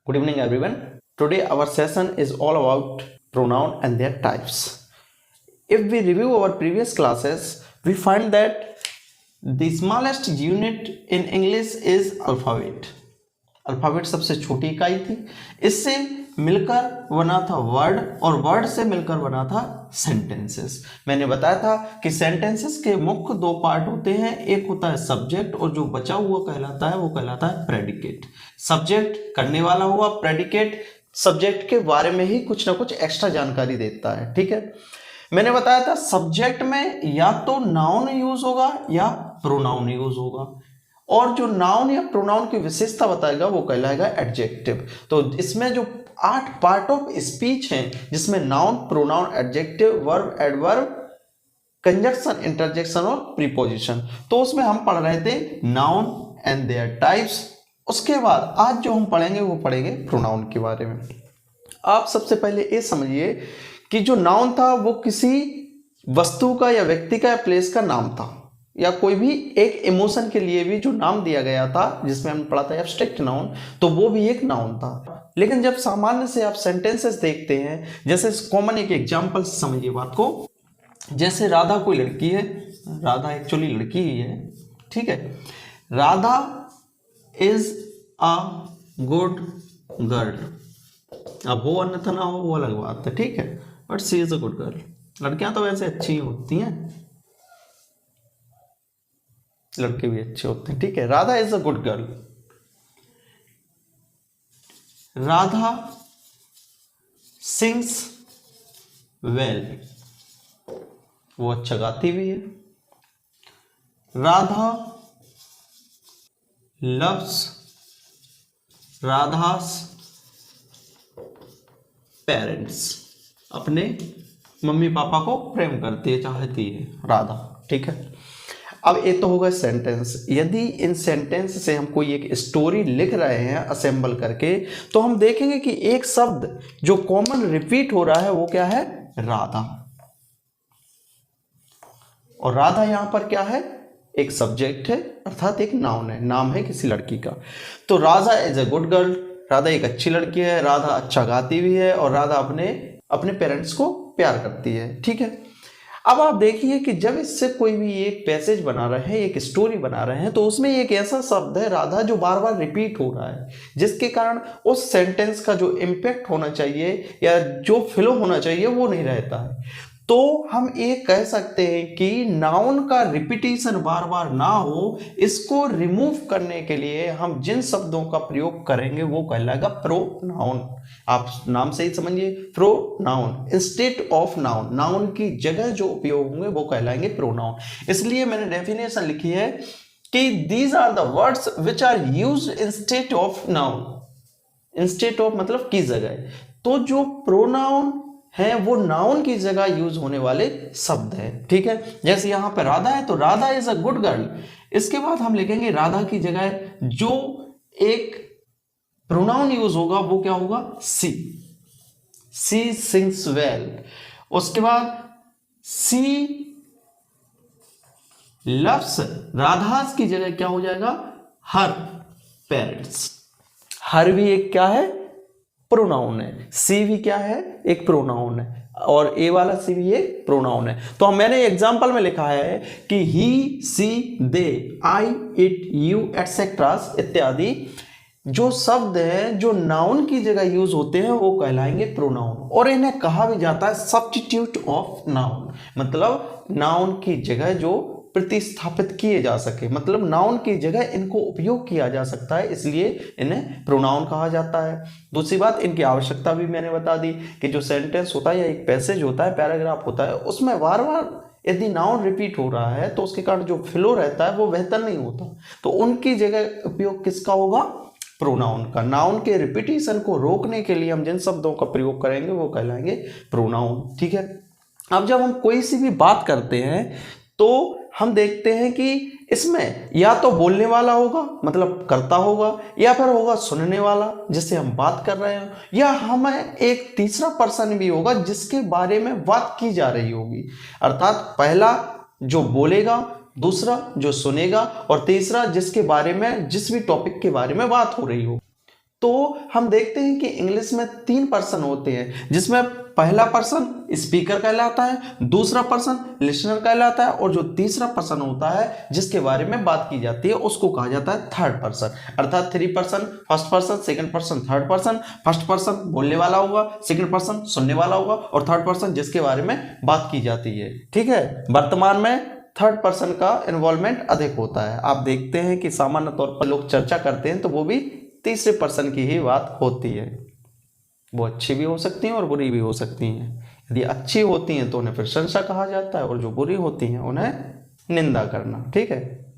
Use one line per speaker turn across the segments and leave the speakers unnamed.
Good evening, everyone. Today, our session is all about pronoun and their types. If we review our previous classes, we find that the smallest unit in English is alphabet. Alphabet सबसे छोटी इकाई थी, इससे मिलकर बना था word और word से मिलकर बना था सेंटेंसेस। मैंने बताया था कि सेंटेंसेस के मुख्य दो पार्ट होते हैं, एक होता है सब्जेक्ट और जो बचा हुआ कहलाता है वो कहलाता है प्रेडिकेट। सब्जेक्ट करने वाला हुआ, प्रेडिकेट सब्जेक्ट के बारे में ही कुछ ना कुछ एक्स्ट्रा जानकारी देता है। ठीक है, मैंने बताया था सब्जेक्ट में या तो नाउन यूज होगा या प्रोनाउन यूज होगा, और जो नाउन या प्रोनाउन की विशेषता बताएगा वो कहलाएगा एडजेक्टिव। तो इसमें जो 8 पार्ट ऑफ स्पीच हैं, जिसमें noun, pronoun, adjective, verb, adverb, conjunction, interjection और प्रीपोजिशन, तो उसमें हम पढ़ रहे थे नाउन एंड देयर टाइप्स। उसके बाद आज जो हम पढ़ेंगे वो पढ़ेंगे प्रोनाउन के बारे में। आप सबसे पहले ये समझिए कि जो नाउन था वो किसी वस्तु का या व्यक्ति का या प्लेस का नाम था, या कोई भी एक इमोशन के लिए भी जो नाम दिया गया था, जिसमें हमने पढ़ा था एब्स्ट्रैक्ट नाउन, तो वो भी एक नाउन था। लेकिन जब सामान्य से आप सेंटेंसेस देखते हैं, जैसे कॉमन एक एग्जांपल से समझिए बात को। जैसे राधा कोई लड़की है, राधा एक्चुअली लड़की ही है, ठीक है। Radha is a good girl. अब वो अन्यथा ना हो वो अलग बात है, ठीक है, but she is a good girl. लड़कियां तो वैसे अच्छी होती हैं, लड़के भी अच्छे होते हैं, ठीक है। Radha is a good girl. Radha sings well, वो अच्छा गाती भी है। राधा लव्स, राधास पेरेंट्स, अपने मम्मी पापा को प्रेम करती है, चाहती है राधा, ठीक है। अब ये तो होगा सेंटेंस। यदि इन सेंटेंस से हम कोई एक स्टोरी लिख रहे हैं असेंबल करके, तो हम देखेंगे कि एक शब्द जो कॉमन रिपीट हो रहा है वो क्या है, राधा। और राधा यहां पर क्या है, एक सब्जेक्ट है, अर्थात एक नाउन है, नाम है किसी लड़की का। तो Radha is a good girl, Radha एक अच्छी लड़की है, राधा अच्छा गाती भी है, और राधा अपने पेरेंट्स को प्यार करती है, ठीक है। अब आप देखिए कि जब इससे कोई भी एक पैसेज बना रहे हैं, एक स्टोरी बना रहे हैं, तो उसमें एक ऐसा शब्द है राधा जो बार बार रिपीट हो रहा है, जिसके कारण उस सेंटेंस का जो इम्पैक्ट होना चाहिए या जो फ्लो होना चाहिए वो नहीं रहता है। तो हम ये कह सकते हैं कि नाउन का रिपीटिशन बार बार ना हो, इसको रिमूव करने के लिए हम जिन शब्दों का प्रयोग करेंगे वो कहलाएगा प्रोनाउन। आप नाम से ही समझिए, pronoun instead of noun, noun की जगह जो उपयोग होंगे वो कहलाएंगे प्रोनाउन। इसलिए मैंने डेफिनेशन लिखी है कि these are the words which are used instead of noun. Instead of मतलब की जगह, तो जो प्रोनाउन है वो नाउन की जगह यूज होने वाले शब्द है, ठीक है। जैसे यहां पर राधा है, तो Radha is a good girl. इसके बाद हम लिखेंगे राधा की जगह जो एक प्रोनाउन यूज होगा वो क्या होगा, सी। सी सिंग्स वेल। उसके बाद सी लव्स, राधास की जगह क्या हो जाएगा, हर पेरेंट्स। हर भी एक क्या है, प्रोनाउन है। सी भी क्या है, एक प्रोनाउन है, और ए वाला सी भी एक प्रोनाउन है। तो मैंने एग्जांपल में लिखा है कि ही, सी, दे, आई, इट, यू एटसेट्रा इत्यादि जो शब्द हैं जो नाउन की जगह यूज होते हैं वो कहलाएंगे प्रोनाउन, और इन्हें कहा भी जाता है सब्स्टिट्यूट ऑफ नाउन। मतलब नाउन की जगह जो प्रतिस्थापित किए जा सके, मतलब नाउन की जगह इनको उपयोग किया जा सकता है, इसलिए इन्हें प्रोनाउन कहा जाता है। दूसरी बात, इनकी आवश्यकता भी मैंने बता दी कि जो सेंटेंस होता है या एक पैसेज होता है, पैराग्राफ होता है, उसमें बार बार यदि नाउन रिपीट हो रहा है तो उसके कारण जो फ्लो रहता है वो बेहतर नहीं होता, तो उनकी जगह उपयोग किसका होगा, प्रोनाउन का। नाउन के रिपीटिशन को रोकने के लिए हम जिन शब्दों का प्रयोग करेंगे वो कहलाएंगे प्रोनाउन, ठीक है। अब जब हम कोई सी भी बात करते हैं तो हम देखते हैं कि इसमें या तो बोलने वाला होगा मतलब करता होगा, या फिर होगा सुनने वाला जिससे हम बात कर रहे हैं, या हमें एक तीसरा पर्सन भी होगा जिसके बारे में बात की जा रही होगी। अर्थात पहला जो बोलेगा, दूसरा जो सुनेगा, और तीसरा जिसके बारे में, जिस भी टॉपिक के बारे में बात हो रही हो। तो हम देखते हैं कि इंग्लिश में 3 पर्सन होते हैं, जिसमें पहला पर्सन स्पीकर कहलाता है, दूसरा पर्सन लिसनर कहलाता है, और जो तीसरा पर्सन होता है जिसके बारे में बात की जाती है उसको कहा जाता है थर्ड पर्सन। अर्थात 3 person, first person, second person, third person. First person बोलने वाला होगा, सेकंड पर्सन सुनने वाला होगा, और थर्ड पर्सन जिसके बारे में बात की जाती है। ठीक है, वर्तमान में थर्ड पर्सन का इन्वॉल्वमेंट अधिक होता है। आप देखते हैं कि सामान्य तौर पर लोग चर्चा करते हैं तो वो भी तीसरे पर्सन की ही बात होती है। वो अच्छी भी हो सकती हैं और बुरी भी हो सकती हैं। यदि अच्छी होती हैं तो उन्हें प्रशंसा कहा जाता है, और जो बुरी होती हैं उन्हें निंदा करना। ठीक है,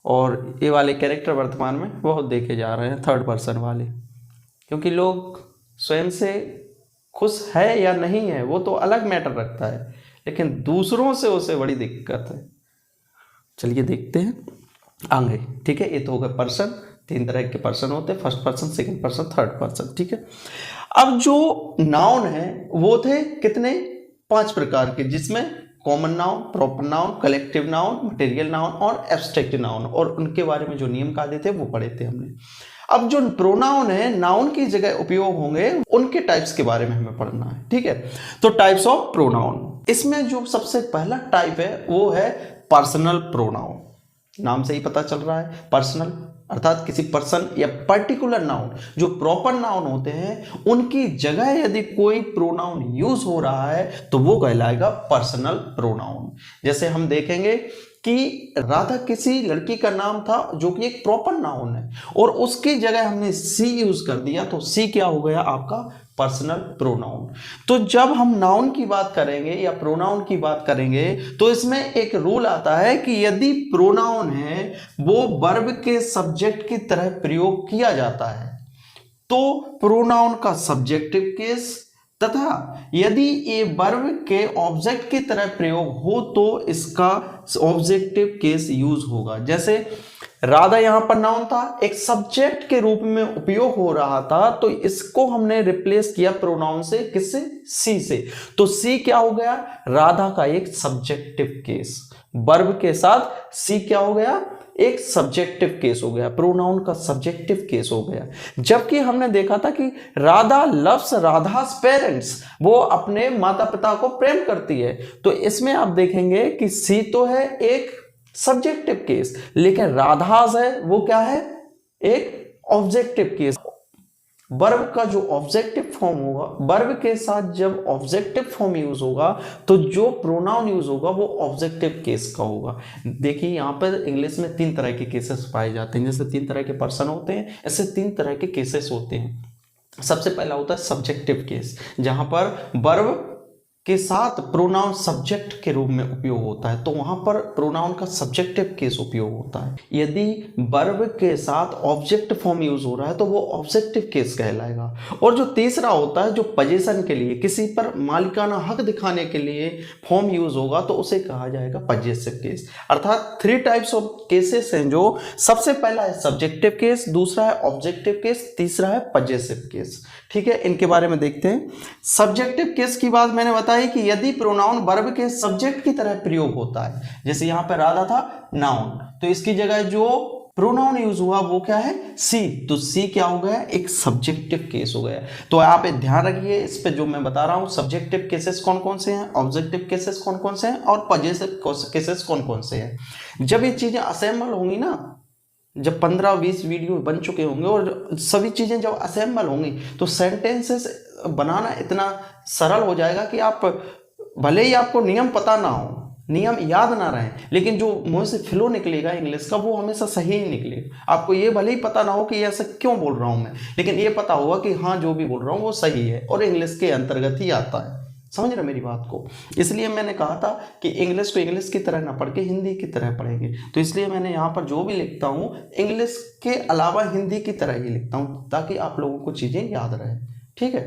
और ये वाले कैरेक्टर वर्तमान में बहुत देखे जा रहे हैं, थर्ड पर्सन वाले, क्योंकि लोग स्वयं से खुश है या नहीं है वो तो अलग मैटर रखता है, लेकिन दूसरों से उसे बड़ी दिक्कत है। चलिए देखते हैं आगे। ठीक है, ये तो हो गए पर्सन। 3 तरह के पर्सन होते हैं, first person, second person, third person. ठीक है, अब जो नाउन है वो थे कितने, 5 प्रकार के, जिसमें common noun, proper noun, collective noun, material noun और एब्स्ट्रैक्ट नाउन, और उनके बारे में जो नियम कायदे थे वो पढ़े थे हमने। अब जो प्रोनाउन है नाउन की जगह उपयोग होंगे उनके टाइप्स के बारे में हमें पढ़ना है। ठीक है, तो टाइप्स ऑफ प्रोनाउन, इसमें जो सबसे पहला टाइप है वो है पर्सनल प्रोनाउन। नाम से ही पता चल रहा है, पर्सनल अर्थात किसी पर्सन या पर्टिकुलर नाउन, जो प्रॉपर नाउन होते हैं उनकी जगह यदि कोई प्रोनाउन यूज हो रहा है तो वो कहलाएगा पर्सनल प्रोनाउन। जैसे हम देखेंगे कि राधा किसी लड़की का नाम था जो कि एक प्रॉपर नाउन है, और उसकी जगह हमने सी यूज कर दिया, तो सी क्या हो गया आपका पर्सनल प्रोनाउन। तो जब हम नाउन की बात करेंगे या प्रोनाउन की बात करेंगे तो इसमें एक रूल आता है कि यदि प्रोनाउन है वो वर्ब के सब्जेक्ट की तरह प्रयोग किया जाता है तो प्रोनाउन का सब्जेक्टिव केस, तथा यदि ये वर्ब के ऑब्जेक्ट की तरह प्रयोग हो तो इसका ऑब्जेक्टिव केस यूज होगा। जैसे राधा यहां पर नाउन था, एक सब्जेक्ट के रूप में उपयोग हो रहा था, तो इसको हमने रिप्लेस किया प्रोनाउन से, किससे, सी से। तो सी क्या हो गया, राधा का एक सब्जेक्टिव केस, वर्ब के साथ सी क्या हो गया, एक सब्जेक्टिव केस हो गया, प्रोनाउन का सब्जेक्टिव केस हो गया। जबकि हमने देखा था कि राधा लव्स राधास पेरेंट्स, वो अपने माता पिता को प्रेम करती है, तो इसमें आप देखेंगे कि सी तो है एक सब्जेक्टिव केस, लेकिन राधास है वो क्या है, एक ऑब्जेक्टिव केस। वर्ब का जो ऑब्जेक्टिव फॉर्म होगा, वर्ब के साथ जब ऑब्जेक्टिव फॉर्म यूज होगा तो जो प्रोनाउन यूज होगा वो ऑब्जेक्टिव केस का होगा। देखिए यहाँ पर इंग्लिश में 3 तरह के केसेस पाए जाते हैं। जैसे 3 तरह के पर्सन होते हैं, ऐसे 3 तरह के केसेस होते हैं। सबसे पहला होता है सब्जेक्टिव केस, जहां पर वर्ब के साथ प्रोनाउन सब्जेक्ट के रूप में उपयोग होता है, तो वहां पर प्रोनाउन का सब्जेक्टिव केस उपयोग होता है। यदि वर्ब के साथ ऑब्जेक्ट फॉर्म यूज हो रहा है तो वो ऑब्जेक्टिव केस कहलाएगा। और जो तीसरा होता है, जो पोजीशन के लिए, किसी पर मालिकाना हक दिखाने के लिए फॉर्म यूज होगा तो उसे कहा जाएगा पजेसिव केस। अर्थात 3 टाइप्स ऑफ केसेस हैं, जो सबसे पहला है सब्जेक्टिव केस, दूसरा है ऑब्जेक्टिव केस, तीसरा है पजेसिव केस। ठीक है, इनके बारे में देखते हैं। सब्जेक्टिव केस की बात मैंने बताई कि यदि प्रोनाउन वर्ब के सब्जेक्ट की तरह प्रयोग होता है, जैसे यहां पर राधा था नाउन, तो इसकी जगह जो प्रोनाउन यूज हुआ वो क्या है, सी, तो सी क्या हो गया, एक सब्जेक्टिव केस हो गया। तो आप ध्यान रखिए इस पे जो मैं बता रहा हूं, सब्जेक्टिव केसेस कौन कौन से हैं, ऑब्जेक्टिव केसेस कौन कौन से हैं, और पजेसिव केसेस कौन कौन से हैं। जब ये चीजें असेंबल होंगी ना, जब 15-20 वीडियो बन चुके होंगे और सभी चीजें जब असेंबल होंगी तो सेंटेंसेस बनाना इतना सरल हो जाएगा कि आप भले ही आपको नियम पता ना हो, नियम याद ना रहे, लेकिन जो मुंह से फ्लो निकलेगा इंग्लिश का वो हमेशा सही ही निकलेगा। आपको ये भले ही पता ना हो कि ऐसा क्यों बोल रहा हूं मैं, लेकिन ये पता होगा कि हाँ जो भी बोल रहा हूँ वो सही है और इंग्लिश के अंतर्गत ही आता है। समझ रहे मेरी बात को? इसलिए मैंने कहा था कि इंग्लिश को इंग्लिश की तरह ना पढ़ के हिंदी की तरह पढ़ेंगे, तो इसलिए मैंने यहाँ पर जो भी लिखता हूँ इंग्लिश के अलावा हिंदी की तरह ही लिखता हूँ ताकि आप लोगों को चीजें याद रहे। ठीक है,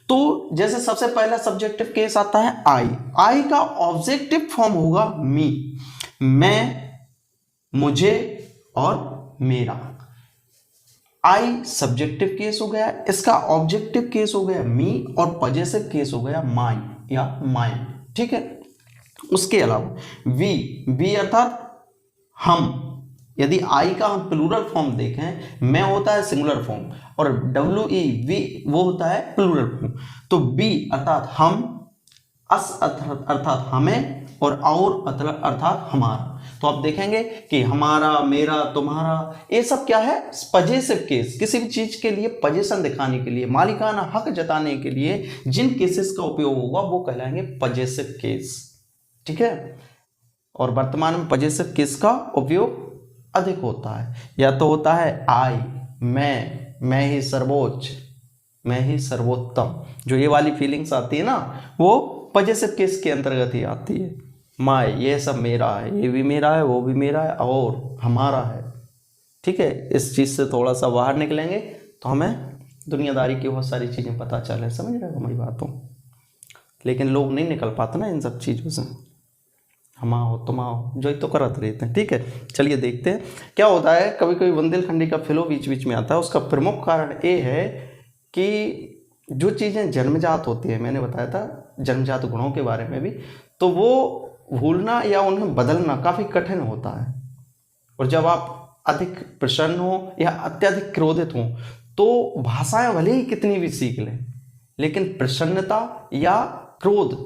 तो जैसे सबसे पहला सब्जेक्टिव केस आता है आई। आई का ऑब्जेक्टिव फॉर्म होगा मी, मैं, मुझे और मेरा। आई सब्जेक्टिव केस हो गया, इसका ऑब्जेक्टिव केस हो गया मी, और पजेसिव केस हो गया माई या माइन। ठीक है, उसके अलावा वी, वी अर्थात हम, यदि आई का हम प्लूरल फॉर्म देखें, मैं होता है सिंगुलर फॉर्म और WE वी वो होता है प्लूरल फॉर्म। तो बी अर्थात हम, अस अर्थात हमें और अर्थात हमारा। तो आप देखेंगे कि हमारा, मेरा, तुम्हारा, ये सब क्या है, पजेसिव केस। किसी भी चीज के लिए पजेशन दिखाने के लिए, मालिकाना हक जताने के लिए जिन केसेस का उपयोग होगा वो कहलाएंगे पजेसिव केस। ठीक है, और वर्तमान में पजेसिव केस का उपयोग अधिक होता है। या तो होता है आई, मैं ही सर्वोच्च, मैं ही सर्वोत्तम, जो ये वाली फीलिंग्स आती है ना, वो पजेसिव केस के अंतर्गत ही आती है। माय, ये सब मेरा है, ये भी मेरा है, वो भी मेरा है और हमारा है। ठीक है, इस चीज़ से थोड़ा सा बाहर निकलेंगे तो हमें दुनियादारी की बहुत सारी चीज़ें पता चले, समझ रहे हो मेरी बातों। लेकिन लोग नहीं निकल पाते ना इन सब चीज़ों से, हम आओ तुम आओ जो ही तो करते रहते हैं। ठीक है, चलिए देखते हैं क्या होता है। कभी कभी बुंदेलखंडी का फ्लो बीच बीच में आता है। उसका प्रमुख कारण ये है कि जो चीज़ें जन्मजात होती है, मैंने बताया था जन्मजात गुणों के बारे में भी, तो वो भूलना या उन्हें बदलना काफ़ी कठिन होता है। और जब आप अधिक प्रसन्न हो या अत्यधिक क्रोधित हो तो भाषाएं भले ही कितनी भी सीख लें, लेकिन प्रसन्नता या क्रोध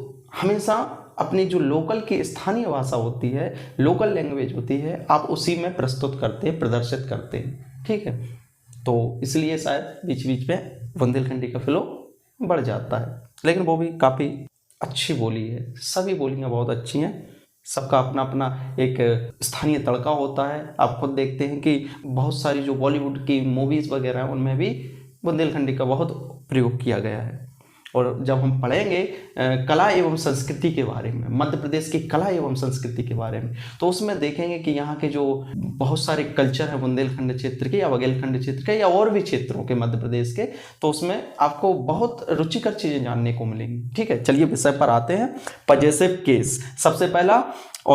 हमेशा अपनी जो लोकल की स्थानीय भाषा होती है, लोकल लैंग्वेज होती है, आप उसी में प्रस्तुत करते हैं, प्रदर्शित करते हैं। ठीक है, तो इसलिए शायद बीच बीच में बुंदेलखंडी का फ्लो बढ़ जाता है। लेकिन वो भी काफ़ी अच्छी बोली है, सभी बोलियाँ बहुत अच्छी हैं, सबका अपना अपना एक स्थानीय तड़का होता है। आप खुद देखते हैं कि बहुत सारी जो बॉलीवुड की मूवीज़ वगैरह हैं उनमें भी बुंदेलखंडी का बहुत प्रयोग किया गया है। और जब हम पढ़ेंगे कला एवं संस्कृति के बारे में, मध्य प्रदेश की कला एवं संस्कृति के बारे में, तो उसमें देखेंगे कि यहाँ के जो बहुत सारे कल्चर हैं बुंदेलखंड क्षेत्र के या बघेलखंड क्षेत्र के या और भी क्षेत्रों के मध्य प्रदेश के, तो उसमें आपको बहुत रुचिकर चीज़ें जानने को मिलेंगी। ठीक है, चलिए विषय पर आते हैं। पजेसिव केस, सबसे पहला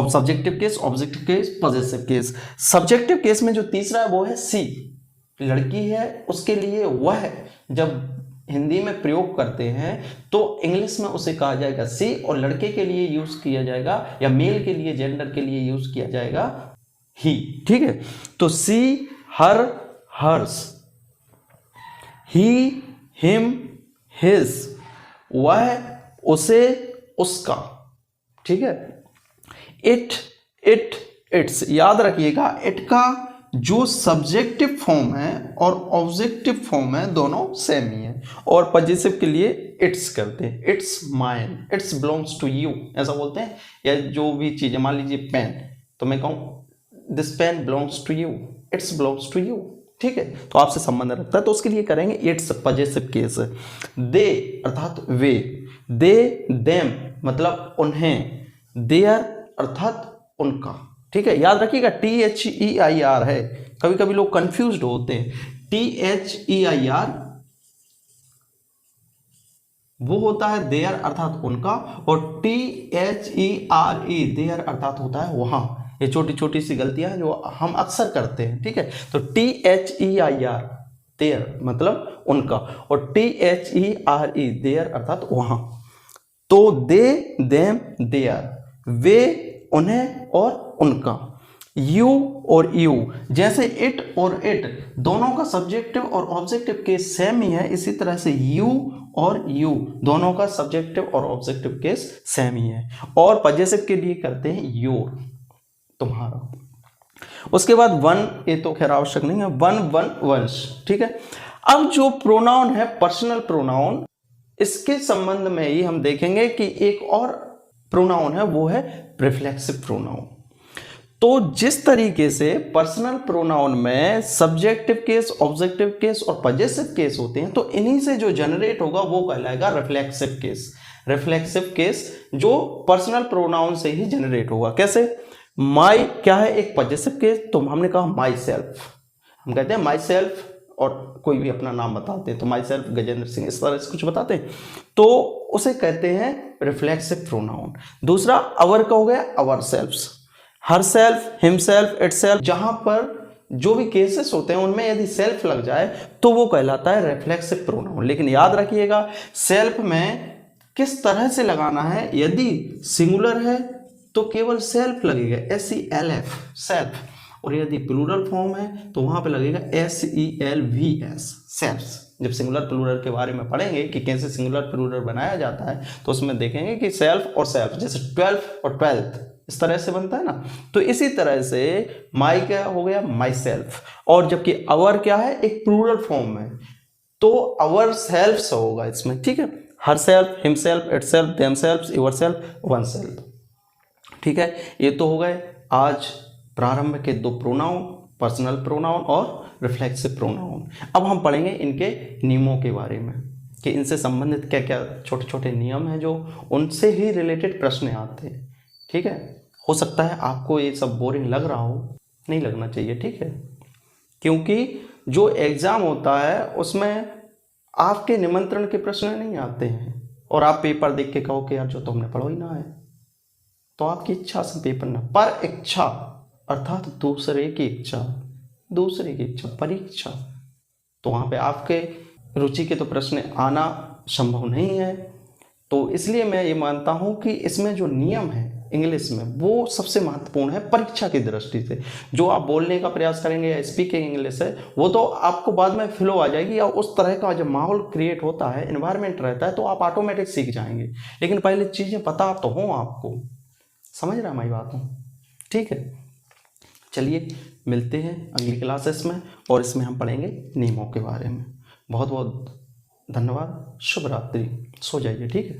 subjective case, objective case, possessive case. Subjective case में जो तीसरा है वो है सी, लड़की है उसके लिए वह, जब हिंदी में प्रयोग करते हैं तो इंग्लिश में उसे कहा जाएगा सी, और लड़के के लिए यूज किया जाएगा या मेल के लिए, जेंडर के लिए यूज किया जाएगा ही। ठीक है, तो सी, हर, हर्स, ही, हिम, हिज, वह, उसे, उसका। ठीक है, इट, इट्स। याद रखिएगा इट का जो सब्जेक्टिव फॉर्म है और ऑब्जेक्टिव फॉर्म है दोनों सेम ही है। और पजेसिव के लिए इट्स करते हैं, it's mine, it's belongs to you, ऐसा बोलते हैं। या जो भी चीज़, मान लीजिए पेन, तो मैं कहूँ this pen belongs to you, it's belongs to you. ठीक है, तो आपसे संबंध रखता है, तो उसके लिए करेंगे इट्स, पजेसिव केस। दे अर्थात वे, दे, देम मतलब उन्हें, देयर अर्थात उनका। ठीक है, याद रखिएगा THEIR है, कभी कभी लोग कंफ्यूज्ड होते हैं। THEIR वो होता है देयर अर्थात उनका, और THERE देयर अर्थात होता है वहां। ये छोटी छोटी सी गलतियां हैं जो हम अक्सर करते हैं। ठीक है, तो THEIR देयर मतलब उनका, और THERE देयर अर्थात वहां। तो दे, देम, देयर, वे, उन्हें और उनका। यू और यू, जैसे इट और इट दोनों का सब्जेक्टिव और ऑब्जेक्टिव केस सेम ही है, इसी तरह से यू और यू दोनों का सब्जेक्टिव और ऑब्जेक्टिव केस सेम ही है। और पजेसिव के लिए करते हैं योर, तुम्हारा। उसके बाद वन, ये तो खैर आवश्यक नहीं है, वन, वन, वंश। ठीक है, अब जो प्रोनाउन है पर्सनल प्रोनाउन, इसके संबंध में ही हम देखेंगे कि एक और प्रोनाउन है, वो है रिफ्लेक्सिव प्रोनाउन। तो जिस तरीके से पर्सनल प्रोनाउन में सब्जेक्टिव केस, ऑब्जेक्टिव केस और पजेसिव केस होते हैं, तो इन्हीं से जो जनरेट होगा वो कहलाएगा रिफ्लेक्सिव केस। रिफ्लेक्सिव केस जो पर्सनल प्रोनाउन से ही जनरेट होगा। कैसे? माई क्या है, एक पजेसिव केस, तो हमने कहा माई सेल्फ, हम कहते हैं माई सेल्फ, और कोई भी अपना नाम बताते हैं तो माई सेल्फ गजेंद्र सिंह, इस तरह से कुछ बताते हैं, तो उसे कहते हैं रिफ्लेक्सिव प्रोनाउन। दूसरा अवर का हो गया our selfs, her self, him self, it self, जहां पर जो भी केसेस होते हैं उनमें यदि सेल्फ लग जाए तो वो कहलाता है रिफ्लेक्सिव प्रोनाउन। लेकिन याद रखिएगा सेल्फ में किस तरह से लगाना है, यदि सिंगुलर है तो केवल सेल्फ लगेगा, SELF सेल्फ, और यदि प्लूरल फॉर्म है तो वहाँ पे लगेगा SELVS, सेल्फ्स। जब सिंगुलर प्लूरल के बारे में पढ़ेंगे कि कैसे सिंगुलर प्लूरल बनाया जाता है तो उसमें देखेंगे कि सेल्फ और सेल्फ, जैसे 12 और 12th इस तरह से बनता है ना, तो इसी तरह से माई क्या हो गया, माई सेल्फ। और जबकि अवर क्या है, एक प्लूरल फॉर्म है, तो अवर सेल्फ्स होगा इसमें, ठीक है। हर self, him self, it self, them self, your self, one self, ठीक है। ये तो हो गए आज प्रारंभ के दो प्रोनाउन, पर्सनल प्रोनाउन और रिफ्लेक्सिव प्रोनाउन। अब हम पढ़ेंगे इनके नियमों के बारे में कि इनसे संबंधित क्या क्या छोटे छोटे नियम हैं जो उनसे ही रिलेटेड प्रश्न आते हैं, ठीक है। हो सकता है आपको ये सब बोरिंग लग रहा हो, नहीं लगना चाहिए, ठीक है, क्योंकि जो एग्ज़ाम होता है उसमें आपके निमंत्रण के प्रश्न नहीं आते हैं और आप पेपर देख के कहो कि यार जो तुमने पढ़ो ही ना है, तो आपकी इच्छा से पेपर ना, पर इच्छा अर्थात दूसरे की इच्छा, दूसरे की इच्छा, परीक्षा, तो वहाँ पे आपके रुचि के तो प्रश्न आना संभव नहीं है। तो इसलिए मैं ये मानता हूँ कि इसमें जो नियम है इंग्लिश में वो सबसे महत्वपूर्ण है परीक्षा की दृष्टि से। जो आप बोलने का प्रयास करेंगे या स्पीकिंग इंग्लिश है वो तो आपको बाद में फ्लो आ जाएगी, या उस तरह का जब माहौल क्रिएट होता है, एनवायरनमेंट रहता है, तो आप ऑटोमेटिक सीख जाएंगे। लेकिन पहले चीज़ें पता तो हों आपको, समझ रहा हमारी बात हूँ, ठीक है। चलिए मिलते हैं अगली क्लासेस में और इसमें हम पढ़ेंगे नियमों के बारे में। बहुत बहुत धन्यवाद, शुभ रात्रि, सो जाइए, ठीक है।